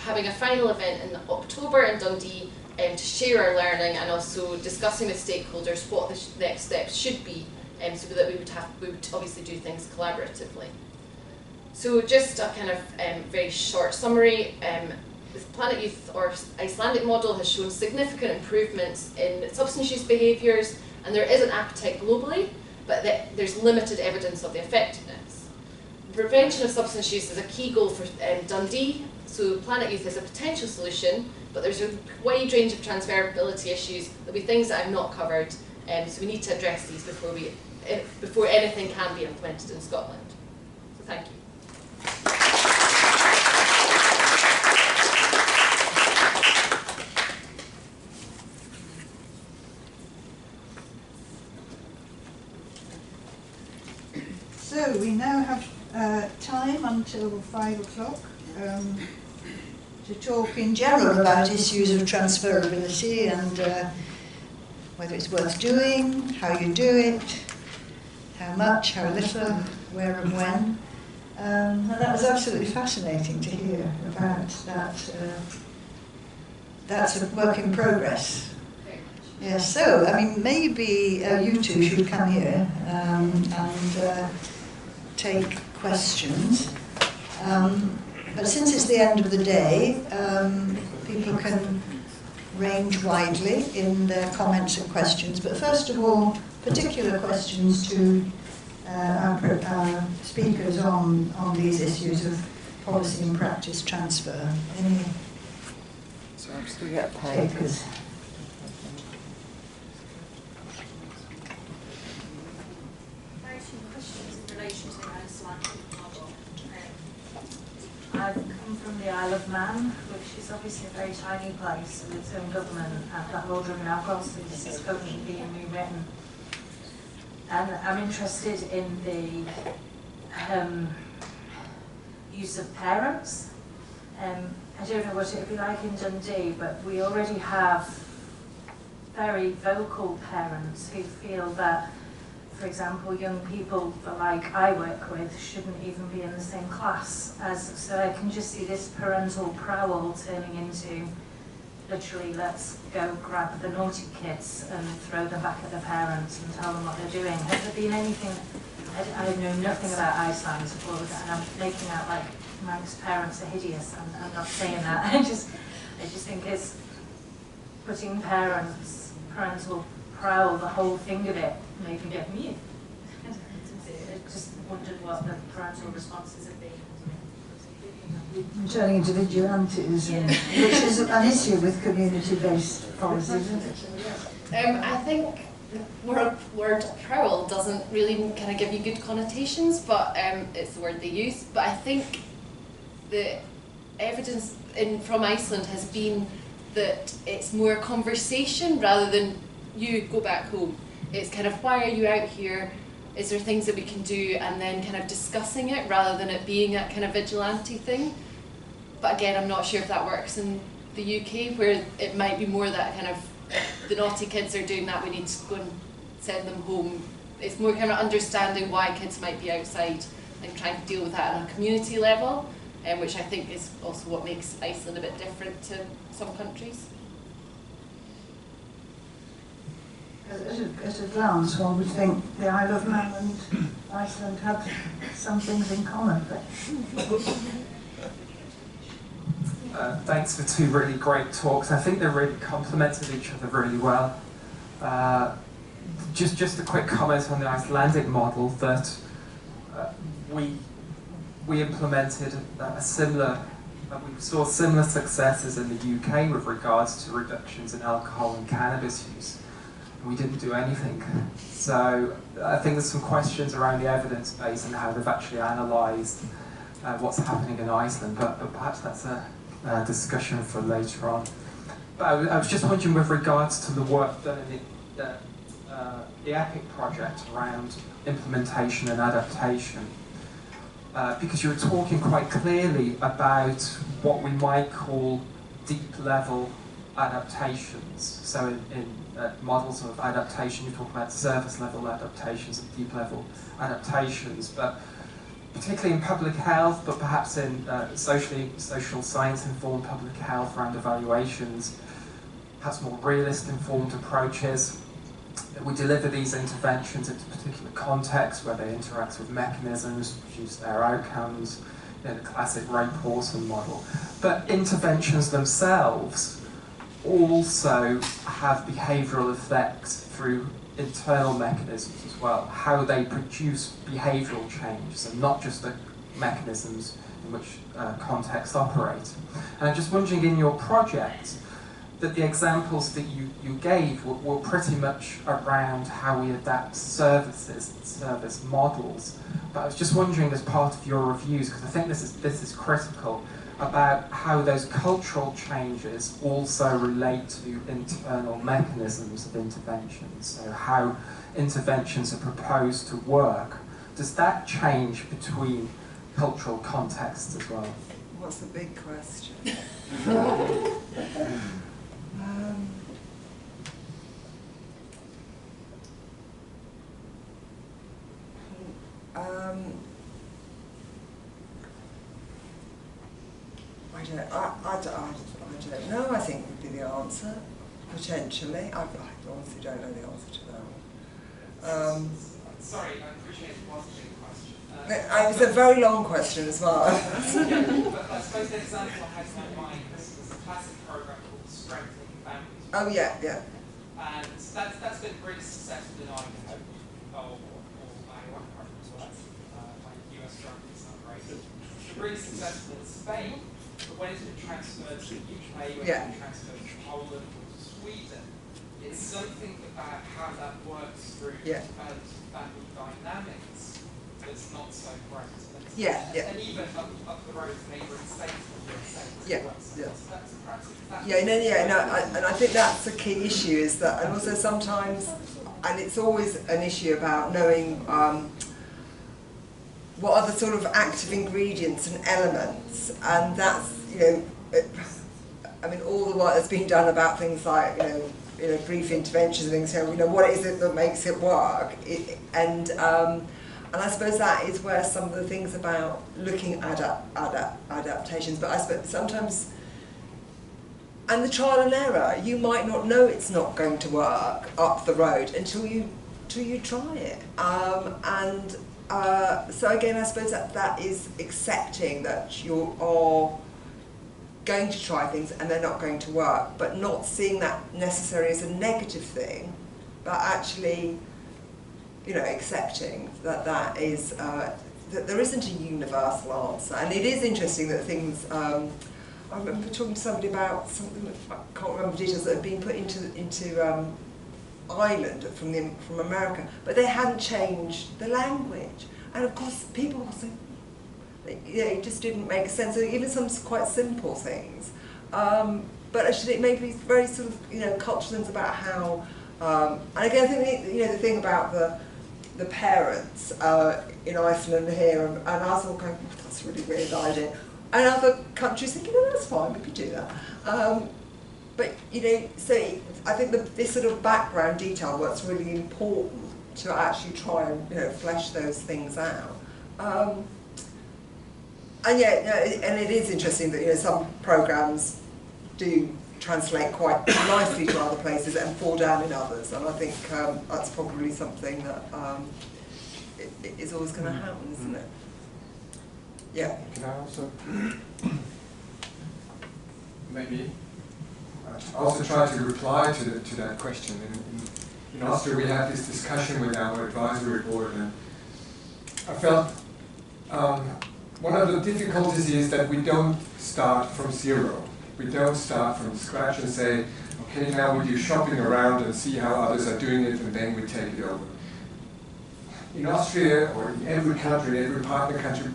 having a final event in October in Dundee to share our learning and also discussing with stakeholders what the next steps should be, so that we would obviously do things collaboratively. So just a kind of very short summary. The Planet Youth or Icelandic model has shown significant improvements in substance use behaviours, and there is an appetite globally, but there's limited evidence of the effectiveness. Prevention of substance use is a key goal for Dundee, so Planet Youth is a potential solution, but there's a wide range of transferability issues. There'll be things that I've not covered, so we need to address these before anything can be implemented in Scotland. So thank you. So we now have time until 5 o'clock to talk in general about issues of transferability and whether it's worth doing, how you do it, how much, how little, where and when. And that was absolutely fascinating to hear about that. That's a work in progress. Yeah, so, I mean, maybe you two should come here and take questions. But since it's the end of the day, people can range widely in their comments and questions. But first of all, particular questions to our speakers on these issues of policy and practice transfer. Any takers? I've come from the Isle of Man, which is obviously a very tiny place with its own government, and the whole drug and alcohol service is currently being rewritten. And I'm interested in the use of parents. I don't know what it would be like in Dundee, but we already have very vocal parents who feel that, for example, young people like I work with shouldn't even be in the same class as, so I can just see this parental prowl turning into literally let's go grab the naughty kids and throw them back at the parents and tell them what they're doing. Has there been anything, I know nothing about Iceland before, and I'm making out like Manx parents are hideous, I'm not saying that, I just think it's putting parental prowl, the whole thing of it, maybe get me. I just wondered what the parental responses have been. Turning into vigilantes, yeah. Which is an issue with community-based policies, isn't it? I think the word prowl doesn't really kind of give you good connotations, but it's the word they use. But I think the evidence from Iceland has been that it's more conversation rather than you go back home. It's kind of, why are you out here? Is there things that we can do? And then kind of discussing it rather than it being that kind of vigilante thing. But again, I'm not sure if that works in the UK, where it might be more that kind of, the naughty kids are doing that, we need to go and send them home. It's more kind of understanding why kids might be outside and trying to deal with that on a community level, which I think is also what makes Iceland a bit different to some countries. At a glance, one would think the Isle of Man and Iceland had some things in common. But thanks for two really great talks. I think they really complemented each other really well. Just a quick comment on the Icelandic model that we implemented a similar. We saw similar successes in the UK with regards to reductions in alcohol and cannabis use. We didn't do anything. So I think there's some questions around the evidence base and how they've actually analysed what's happening in Iceland, but perhaps that's a discussion for later on. But I was just wondering with regards to the work done in the EPPIC project around implementation and adaptation, because you were talking quite clearly about what we might call deep level adaptations. So in models of adaptation, you talk about surface level adaptations and deep level adaptations, but particularly in public health, but perhaps in social science-informed public health around evaluations, perhaps more realist-informed approaches. We deliver these interventions into particular contexts where they interact with mechanisms to produce their outcomes, the classic Ray-Pawson model. But interventions themselves also have behavioural effects through internal mechanisms as well, how they produce behavioural change, so not just the mechanisms in which contexts operate. And I'm just wondering, in your project, that the examples that you gave were pretty much around how we adapt services and service models. But I was just wondering, as part of your reviews, because I think this is critical, about how those cultural changes also relate to internal mechanisms of interventions. So how interventions are proposed to work. Does that change between cultural contexts as well? What's the big question? I don't know, I think would be the answer, potentially. I honestly don't know the answer to that one. Sorry, I appreciate it wasn't a big question. It's a very long question as well. Yeah, but I suppose the example I had in my mind was a classic program called Strengthening Families. Oh yeah, yeah. And that's been really successful in Idaho, or Iowa, as well. My US geography is not great. It's been really successful in Spain, but when it's been transferred to the UK, when it's been transferred to Poland or to Sweden, it's something about how that works through family dynamics that's not so great. And even up the road to neighbouring states, and I think that's the key issue, is that, and also sometimes, and it's always an issue about knowing what are the sort of active ingredients and elements, and that's, I mean, all the work that's been done about things like, brief interventions and things, what is it that makes it work? And I suppose that is where some of the things about looking at adaptations, but I suppose sometimes, and the trial and error, you might not know it's not going to work up the road until you try it. So again, I suppose that is accepting that you are going to try things and they're not going to work, but not seeing that necessarily as a negative thing, but actually, accepting that is that there isn't a universal answer. And it is interesting that things. I remember talking to somebody about something, I can't remember details, that had been put into Ireland from America, but they hadn't changed the language. And of course, people will say, it just didn't make sense. So even some quite simple things, but actually it may be very sort of cultural things about how. And again, I think the thing about the parents in Iceland here, and us all going, oh, that's a really weird idea, and other countries thinking, no, that's fine, we could do that. But so I think this sort of background detail work's really important to actually try and flesh those things out. And and it is interesting that some programs do translate quite nicely to other places and fall down in others, and I think that's probably something that is always going to happen, isn't it? Yeah. Can I also maybe also try to reply to that question? In Austria, we had this discussion with our advisory board, and I felt one of the difficulties is that we don't start from zero. We don't start from scratch and say, okay, now we do shopping around and see how others are doing it, and then we take it over. In Austria, or in every country, every partner country,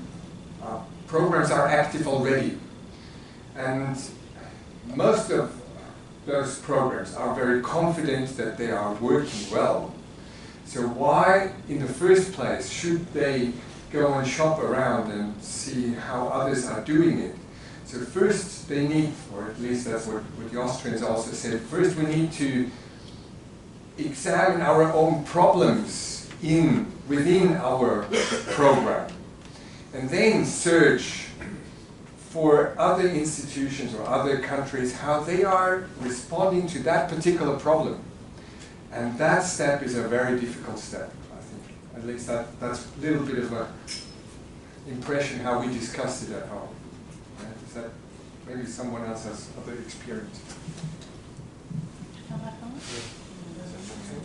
programs are active already. And most of those programs are very confident that they are working well. So why, in the first place, should they go and shop around and see how others are doing it? So first they need, or at least that's what the Austrians also said, first we need to examine our own problems within our program. and then search for other institutions or other countries, how they are responding to that particular problem. And that step is a very difficult step, I think. At least that's a little bit of an impression how we discussed it at home. Right? Is that maybe someone else has other experience?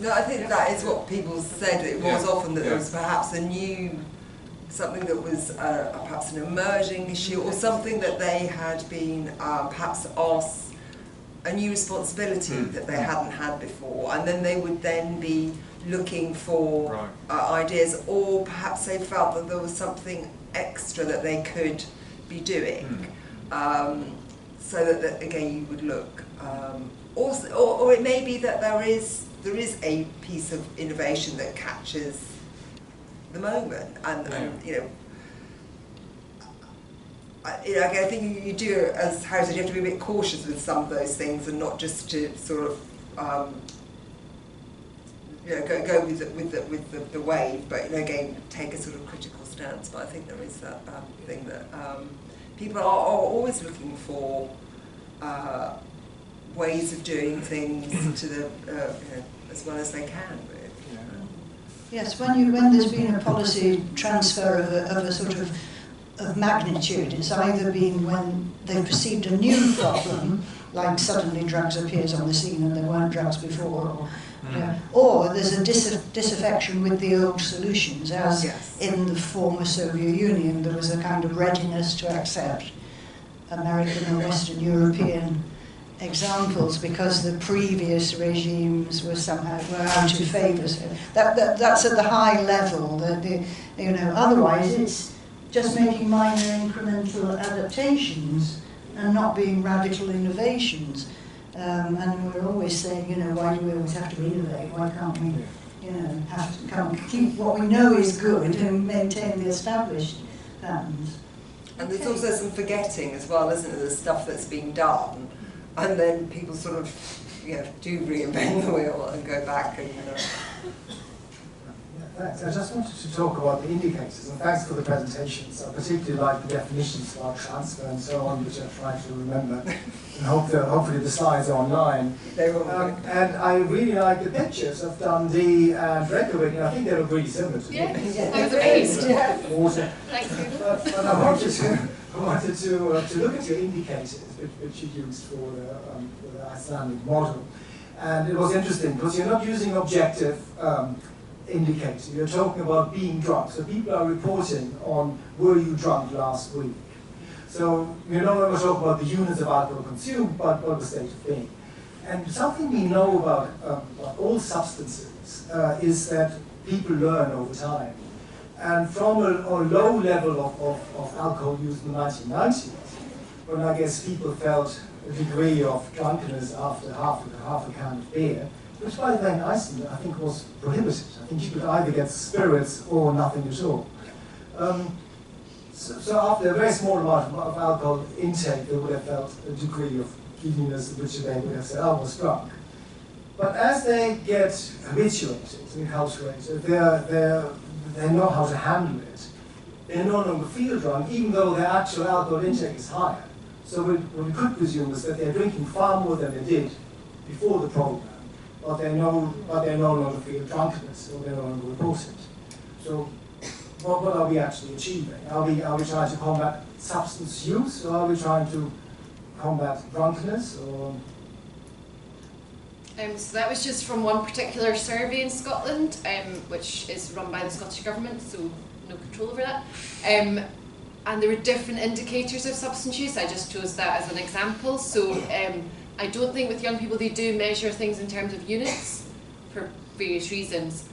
No, I think that is what people said. It was often that there was perhaps something that was perhaps an emerging issue, or something that they had been perhaps asked a new responsibility that they hadn't had before, and then they would then be looking for ideas, or perhaps they felt that there was something extra that they could be doing, so that again you would look, or it may be that there is a piece of innovation that catches the moment, and I think you do, as Harry said, you have to be a bit cautious with some of those things, and not just to sort of go with the wave, but again take a sort of critical stance. But I think there is that thing that people are always looking for ways of doing things to the as well as they can. Yes, when there's been a policy transfer of a sort of magnitude, it's either been when they perceived a new problem, like suddenly drugs appears on the scene and there weren't drugs before, or there's a disaffection with the old solutions, as in the former Soviet Union there was a kind of readiness to accept American or Western European examples because the previous regimes were somehow out of favour. So that's at the high level. Otherwise it's just making minor incremental adaptations and not being radical innovations. And we're always saying, why do we always have to innovate? Why can't we, can't we keep what we know is good and maintain the established patterns? And there's also some forgetting as well, isn't there? The stuff that's been done. And then people sort of, do reinvent the wheel and go back and. Thanks. I just wanted to talk about the indicators, and thanks for the presentations. I particularly like the definitions about transfer and so on, which I tried to remember. And hopefully the slides are online. They will. And I really like the pictures of Dundee and Reykjavik, and I think they look really similar to me. That was amazing. Water. Thank you. But I wanted to look at your indicators, which you used for the Icelandic model. And it was interesting, because you're not using objective indicator. You're talking about being drunk. So people are reporting on, were you drunk last week? So you no longer talk about the units of alcohol consumed, but the state of being. And something we know about all substances is that people learn over time. And from a low level of alcohol use in the 1990s, when I guess people felt a degree of drunkenness after half a can of beer, which by the way in Iceland I think was prohibited. I think you could either get spirits or nothing at all. So after a very small amount of alcohol intake, they would have felt a degree of giddiness, which they would have said, I was drunk. But as they get habituated and cultivated, they know how to handle it. They no longer feel drunk, even though their actual alcohol intake is higher. So what we could presume is that they're drinking far more than they did before the program. But they no longer feel drunkenness, or they no longer report it. So, what are we actually achieving? Are we trying to combat substance use, or are we trying to combat drunkenness? Or so that was just from one particular survey in Scotland, which is run by the Scottish Government, so no control over that. And there were different indicators of substance use. I just chose that as an example. So. I don't think with young people they do measure things in terms of units for various reasons,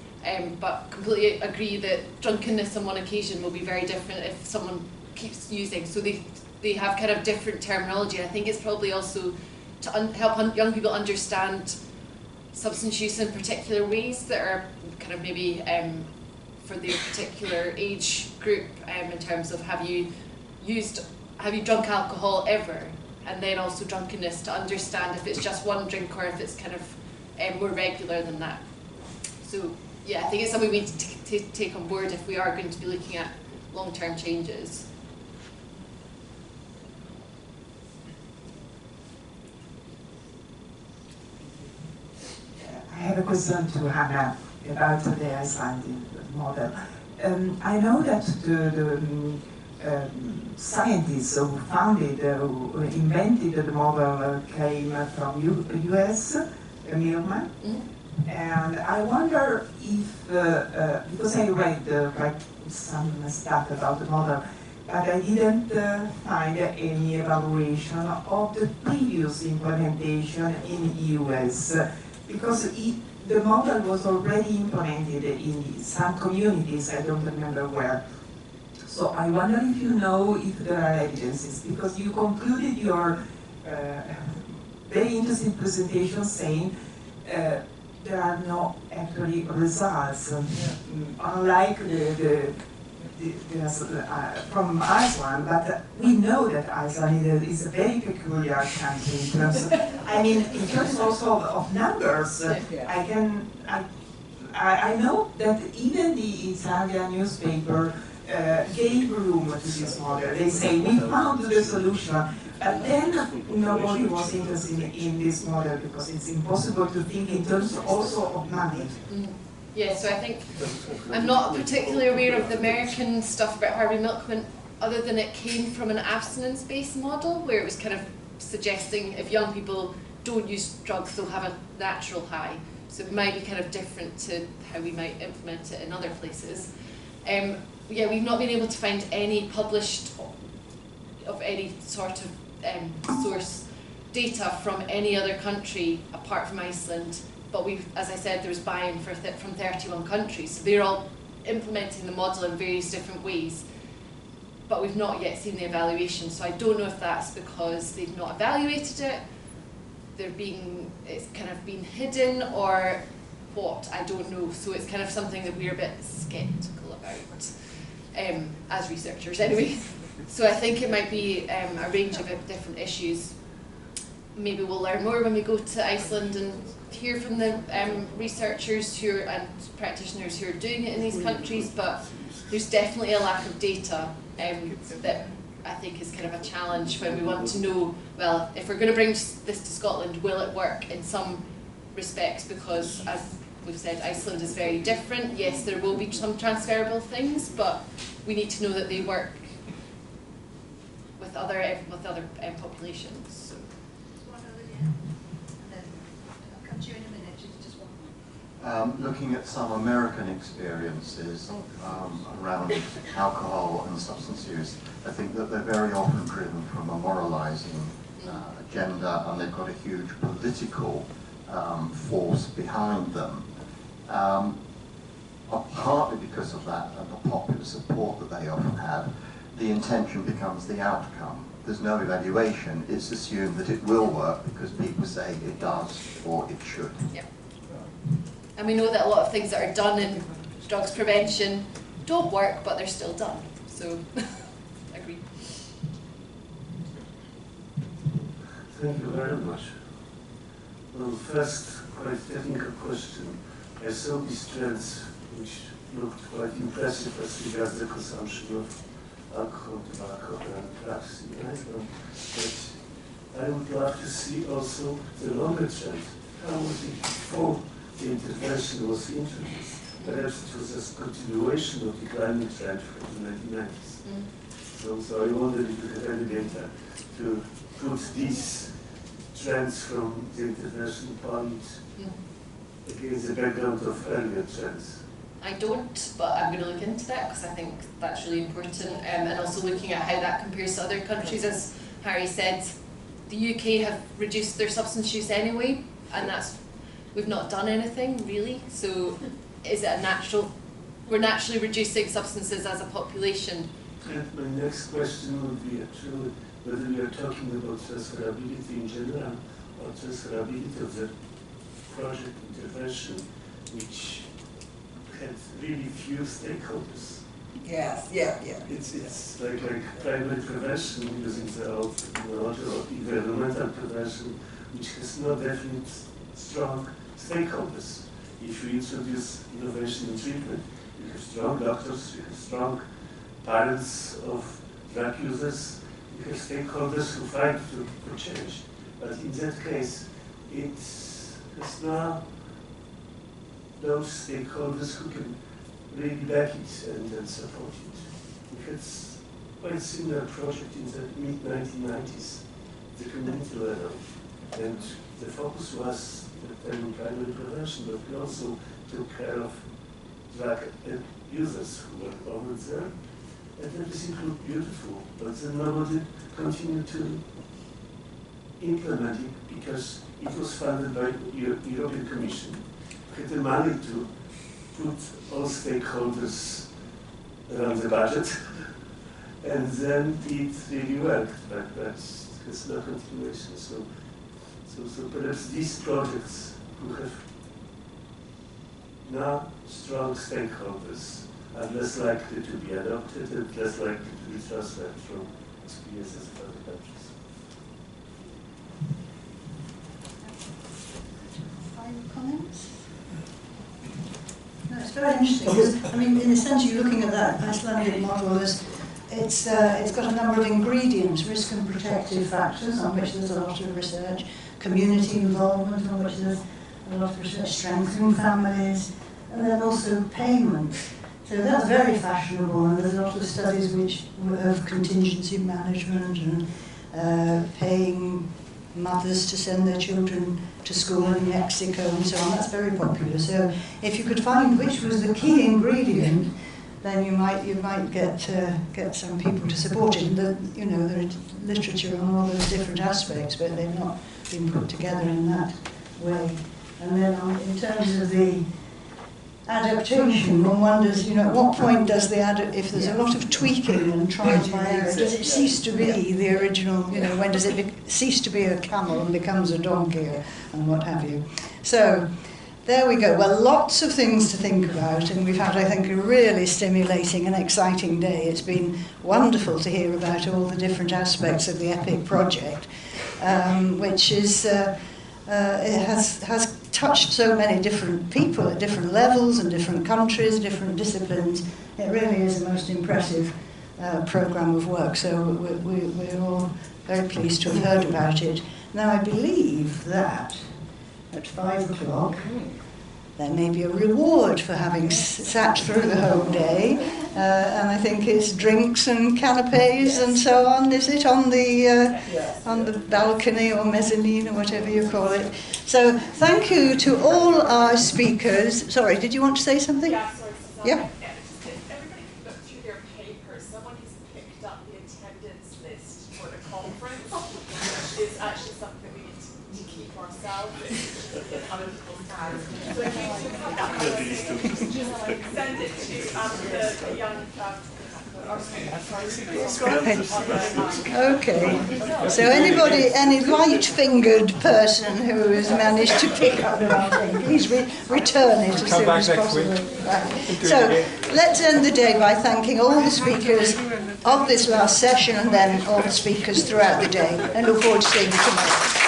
but completely agree that drunkenness on one occasion will be very different if someone keeps using. So they have kind of different terminology. I think it's probably also to help young people understand substance use in particular ways that are kind of maybe for their particular age group, in terms of have you drunk alcohol ever? And then also drunkenness, to understand if it's just one drink or if it's kind of more regular than that. So yeah, I think it's something we need to take on board if we are going to be looking at long-term changes. I have a question to Hannah about the Icelandic model. I know that the scientists who founded, who invented the model came from US, Millman. And I wonder if, because I read some stuff about the model, but I didn't find any evaluation of the previous implementation in US, because the model was already implemented in some communities, I don't remember where. So I wonder if you know if there are evidences, because you concluded your very interesting presentation saying there are no actually results, unlike from Iceland, but we know that Iceland is a very peculiar country in terms of, in terms also of numbers. I know that even the Italian newspaper gave room to this model. They say, we found the solution, but then nobody was interested in this model because it's impossible to think in terms also of money. Yeah, so I think I'm not particularly aware of the American stuff about Harvey Milkman, other than it came from an abstinence-based model where it was kind of suggesting if young people don't use drugs, they'll have a natural high. So it might be kind of different to how we might implement it in other places. Yeah, we've not been able to find any published of any sort of source data from any other country apart from Iceland. But we've, as I said, there's buy-in from 31 countries. So they're all implementing the model in various different ways. But we've not yet seen the evaluation. So I don't know if that's because they've not evaluated it, it's kind of been hidden, or what, I don't know. So it's kind of something that we're a bit sceptical about, as researchers anyway. So I think it might be a range of different issues. Maybe we'll learn more when we go to Iceland and hear from the researchers and practitioners who are doing it in these countries, but there's definitely a lack of data that I think is kind of a challenge when we want to know, well, if we're going to bring this to Scotland, will it work in some respects? Because, as we've said, Iceland is very different. Yes, there will be some transferable things, but we need to know that they work with other populations. So. Looking at some American experiences around alcohol and substance use, I think that they're very often driven from a moralizing agenda, and they've got a huge political force behind them. Partly because of that and the popular support that they often have, the intention becomes the outcome. There's no evaluation, it's assumed that it will work because people say it does or it should. Yeah. And we know that a lot of things that are done in drugs prevention don't work, but they're still done. So, I agree. Thank you very much. Well, first, quite technical question. I saw these trends which looked quite impressive as regards the consumption of alcohol, tobacco, and drugs in Iceland. But I would love to see also the longer trend. How was it before the intervention was introduced? Perhaps it was a continuation of declining trend from the 1990s. So I wondered if you have any data to put these trends from the international point against the background of earlier trends. I don't, but I'm going to look into that because I think that's really important, and also looking at how that compares to other countries. As Harry said, the UK have reduced their substance use anyway, and we've not done anything really. So is it a natural, we're naturally reducing substances as a population? And my next question would be actually whether we are talking about transferability in general or transferability of the project intervention, which had really few stakeholders. Yes, yeah. It's like primary prevention using the old technology, or environmental prevention, which has no definite strong stakeholders. If you introduce innovation in treatment, you have strong doctors, you have strong parents of drug users, you have stakeholders who fight for change. But in that case, it's now those stakeholders who can really back it and support it. We had quite a similar project in the mid-1990s, the community level. And the focus was primary prevention, but we also took care of drug users who were over there. And everything looked beautiful, but then nobody continued to implement it because it was funded by the European Commission. We had the money to put all stakeholders around the budget, and then it really worked, but there's no continuation. So perhaps these projects who have now strong stakeholders are less likely to be adopted and less likely to be transferred from experiences of other countries. Final comments? No, it's very interesting because, I mean, in a sense, you're looking at that Icelandic model as it's got a number of ingredients, risk and protective factors on which there's a lot of research, community involvement on which there's a lot of research, strengthening families, and then also payment. So that's very fashionable, and there's a lot of studies which have contingency management and paying mothers to send their children to school in Mexico and so on. That's very popular. So if you could find which was the key ingredient, then you might get some people to support it. You know, there is literature on all those different aspects, but they've not been put together in that way. And then in terms of the adaptation, one wonders, you know, at what point does if there's a lot of tweaking and trial by error, does it cease to be the original, you know, when does it cease to be a camel and becomes a donkey and what have you? So, there we go. Well, lots of things to think about, and we've had, I think, a really stimulating and exciting day. It's been wonderful to hear about all the different aspects of the EPPIC project, which is it has touched so many different people at different levels and different countries, different disciplines. It really is the most impressive programme of work. So we're all very pleased to have heard about it. Now, I believe that at 5 o'clock, there may be a reward for having sat through the whole day, and I think it's drinks and canapes and so on. Is it on the balcony or mezzanine or whatever you call it? So thank you to all our speakers. Sorry, did you want to say something? Yeah, sorry, Susanne. Yeah. If everybody can look through their papers, someone has picked up the attendance list for the conference, which is actually something that we need to keep ourselves in other people's hands. So if you do have that, send it to the young Okay, so any light-fingered person who has managed to pick up the right thing, please return it as soon as possible. Right. So let's end the day by thanking all the speakers of this last session and then all the speakers throughout the day, and look forward to seeing you tomorrow.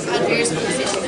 And here's the position.